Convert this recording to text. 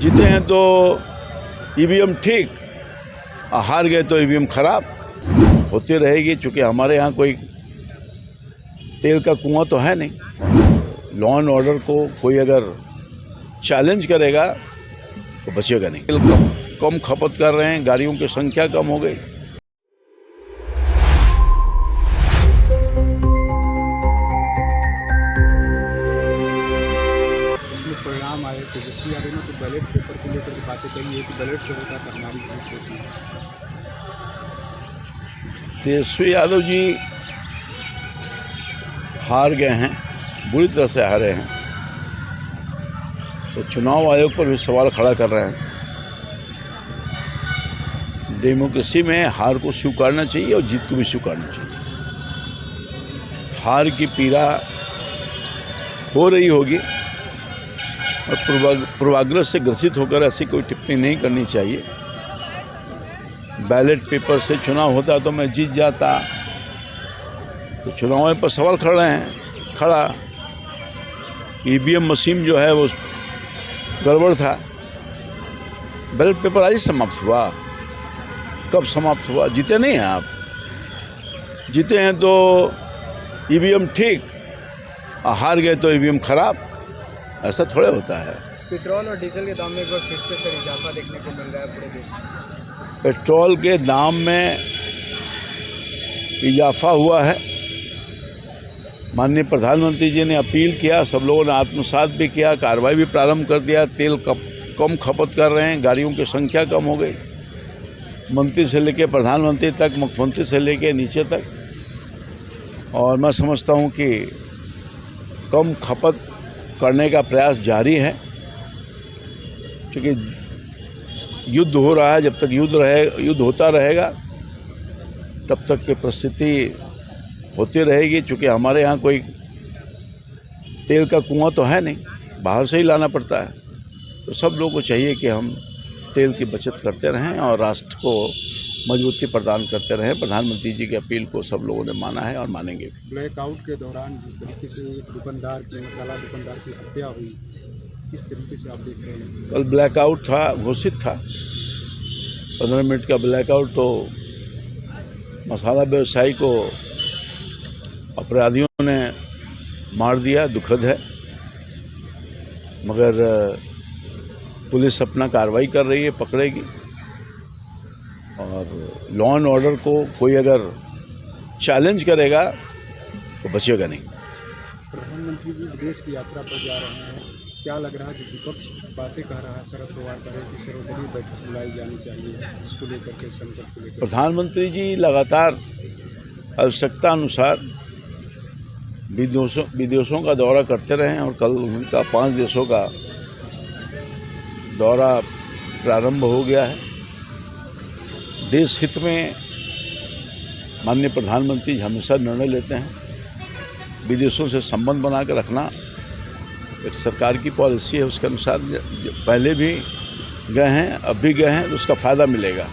जीते हैं तो ईवीएम ठीक, हार गए तो ईवीएम खराब होती रहेगी। चूँकि हमारे यहाँ कोई तेल का कुआं तो है नहीं। लॉ एंड ऑर्डर को कोई अगर चैलेंज करेगा तो बचेगा नहीं। तेल कम खपत कर रहे हैं, गाड़ियों की संख्या कम हो गई। परिणाम आए तेजस्वी यादव ने तो बैलेट पेपर को लेकर के बातें कही है कि बैलेट से होता है हमारी सोची। तेजस्वी यादव जी हार गए हैं, बुरी तरह से हारे हैं, तो चुनाव आयोग पर भी सवाल खड़ा कर रहे हैं। डेमोक्रेसी में हार को स्वीकारना चाहिए और जीत को भी स्वीकारना चाहिए। हार की पीड़ा हो रही होगी और पूर्वाग्रह से ग्रसित होकर ऐसी कोई टिप्पणी नहीं करनी चाहिए। बैलेट पेपर से चुनाव होता तो मैं जीत जाता, तो चुनाव पर सवाल खड़ा ईवीएम मशीन जो है वो गड़बड़ था। बैलेट पेपर आज ही समाप्त हुआ। कब समाप्त हुआ? जीते नहीं हैं आप। जीते हैं तो ईवीएम ठीक, हार गए तो ईवीएम खराब। ऐसा थोड़े होता है। पेट्रोल और डीजल के दाम में एक बार फिर से सर इजाफा देखने को मिल रहा है पूरे देश में। पेट्रोल के दाम में इजाफा हुआ है। माननीय प्रधानमंत्री जी ने अपील किया, सब लोगों ने आत्मसात भी किया, कार्रवाई भी प्रारंभ कर दिया। तेल कम खपत कर रहे हैं, गाड़ियों की संख्या कम हो गई। मंत्री से लेकर प्रधानमंत्री तक, मुख्यमंत्री से लेकर नीचे तक। और मैं समझता हूं कि कम खपत करने का प्रयास जारी है, क्योंकि युद्ध हो रहा है। जब तक युद्ध होता रहेगा तब तक की परिस्थिति होती रहेगी। क्योंकि हमारे यहाँ कोई तेल का कुआं तो है नहीं, बाहर से ही लाना पड़ता है। तो सब लोगों को चाहिए कि हम तेल की बचत करते रहें और राष्ट्र को मजबूती प्रदान करते रहें। प्रधानमंत्री जी की अपील को सब लोगों ने माना है और मानेंगे भी। ब्लैकआउट के दौरान जिस तरीके से एक दुकानदार की, मसाला दुकानदार की हत्या हुई, किस तरीके से आप देख रहे हैं? कल ब्लैकआउट था, घोषित था 15 मिनट का ब्लैकआउट। तो मसाला व्यवसायी को अपराधियों ने मार दिया, दुखद है। मगर पुलिस अपना कार्रवाई कर रही है, पकड़ेगी। और लॉ एंड ऑर्डर को कोई अगर चैलेंज करेगा तो बचेगा नहीं। प्रधानमंत्री जी विदेश की यात्रा पर जा रहे हैं, क्या लग रहा है कि विपक्ष बातें कह रहा है, शरद पवार कह रहे हैं कि सर्वदलीय बैठक बुलाई जानी चाहिए, इसको लेकर के संकट को लेकर? प्रधानमंत्री जी लगातार आवश्यकता अनुसार विदेशों का दौरा करते रहे और कल उनका 5 देशों का दौरा प्रारंभ हो गया है। देश हित में माननीय प्रधानमंत्री जी हमेशा निर्णय लेते हैं। विदेशों से संबंध बना कर रखना एक सरकार की पॉलिसी है। उसके अनुसार पहले भी गए हैं, अब भी गए हैं, तो उसका फ़ायदा मिलेगा।